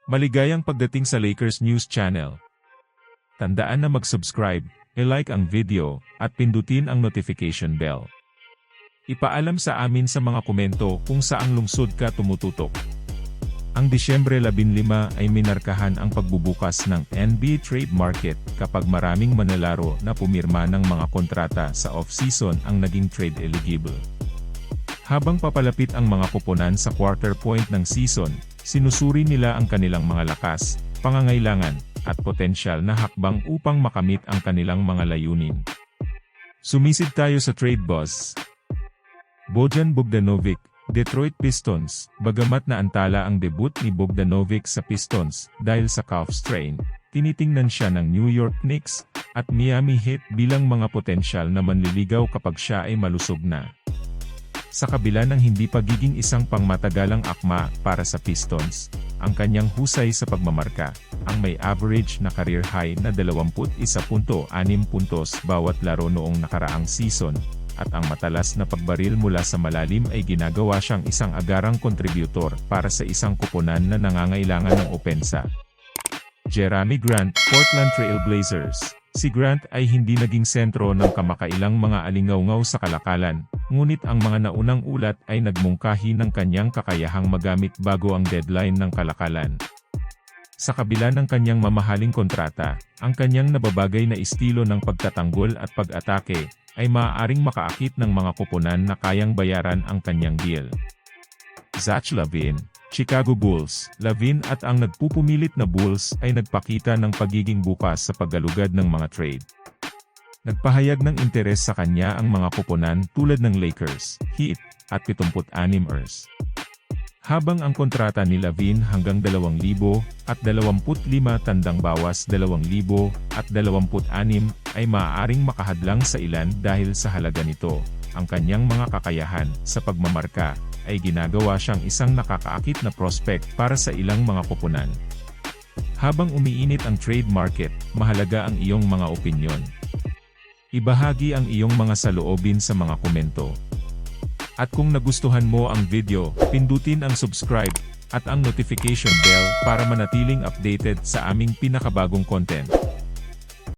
Maligayang pagdating sa Lakers News Channel. Tandaan na mag-subscribe, i-like ang video, at pindutin ang notification bell. Ipaalam sa amin sa mga komento kung saang lungsod ka tumututok. Ang Disyembre 15 ay minarkahan ang pagbubukas ng NBA trade market kapag maraming manlalaro na pumirma ng mga kontrata sa off-season ang naging trade eligible. Habang papalapit ang mga koponan sa quarter point ng season, sinusuri nila ang kanilang mga lakas, pangangailangan, at potensyal na hakbang upang makamit ang kanilang mga layunin. Sumisid tayo sa trade buzz. Bojan Bogdanovic, Detroit Pistons. Bagamat naantala ang debut ni Bogdanovic sa Pistons dahil sa calf strain, tinitingnan siya ng New York Knicks at Miami Heat bilang mga potensyal na manliligaw kapag siya ay malusog na. Sa kabila ng hindi pagiging isang pangmatagalang akma para sa Pistons, ang kanyang husay sa pagmamarka, ang may average na career high na 21.6 puntos bawat laro noong nakaraang season, at ang matalas na pagbaril mula sa malalim ay ginagawa siyang isang agarang kontributor para sa isang koponan na nangangailangan ng opensa. Jerami Grant, Portland Trail Blazers. Si Grant ay hindi naging sentro ng kamakailang mga alingaw-ngaw sa kalakalan, ngunit ang mga naunang ulat ay nagmungkahi ng kanyang kakayahang magamit bago ang deadline ng kalakalan. Sa kabila ng kanyang mamahaling kontrata, ang kanyang nababagay na estilo ng pagtatanggol at pag-atake, ay maaaring makaakit ng mga koponan na kayang bayaran ang kanyang deal. Zach LaVine, Chicago Bulls. LaVine at ang nagpupumilit na Bulls ay nagpakita ng pagiging bukas sa paggalugad ng mga trade. Nagpahayag ng interes sa kanya ang mga koponan tulad ng Lakers, Heat, at 76 ers. Habang ang kontrata ni LaVine hanggang 2,025 tandang bawas 2,026 ay maaaring makahadlang sa ilan dahil sa halaga nito, ang kanyang mga kakayahan sa pagmamarka ay ginagawa siyang isang nakakaakit na prospect para sa ilang mga koponan. Habang umiinit ang trade market, mahalaga ang iyong mga opinyon. Ibahagi ang iyong mga saloobin sa mga komento. At kung nagustuhan mo ang video, pindutin ang subscribe at ang notification bell para manatiling updated sa aming pinakabagong content.